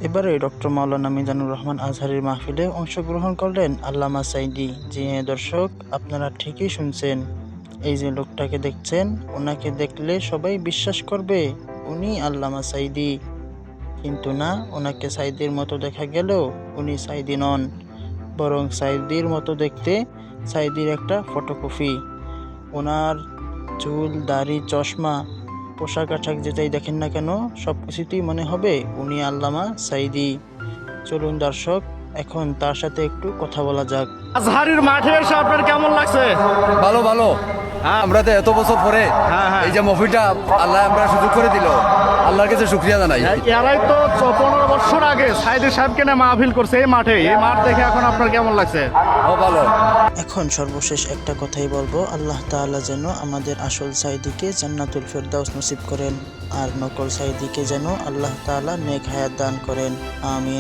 এবারে ডক্টর মাওলানা মিজানুর রহমান আজহারীর মাহফিলে অংশগ্রহণ করলেন আল্লামা সাঈদী। জি হ্যাঁ দর্শক, আপনারা ঠিকই শুনছেন। এই যে লোকটাকে দেখছেন, ওনাকে দেখলে সবাই বিশ্বাস করবে উনি আল্লামা সাঈদী। কিন্তু না, ওনাকে সাঈদীর মতো দেখা গেলেও উনি সাঈদী নন, বরং সাঈদীর মতো দেখতে সাঈদীর একটা ফটোকপি। ওনার চুল, দাড়ি, চশমা, পোশাক আশাক যেটাই দেখেন না কেন, সব কিছুতেই মনে হবে উনি আল্লামা সাঈদী। চলুন দর্শক, এখন তার সাথে একটু কথা বলা যাক। আজহারীর মাঠে এসে আপনার কেমন লাগছে? ভালো ভালো। হ্যাঁ। আমরা তো এত বছর পরে হ্যাঁ। এই যে মফিলটা আল্লাহ আমরা সুযোগ করে দিল, আল্লাহর কাছে শুকরিয়া জানাই। এরাই তো 15 বছর আগে সাঈদী সাহেবকে নিয়ে মাহফিল করছে এই মাঠে। এই মাঠ দেখে এখন আপনার কেমন লাগছে? ও ভালো। এখন সর্বশেষ একটা কথাই বলবো, আল্লাহ তাআলা যেন আমাদের আসল সাঈদীকে জান্নাতুল ফেরদাউস নসিব করেন, আর নকল সাঈদীকে যেন আল্লাহ তাআলা নেক হায়াত দান করেন। আমিন।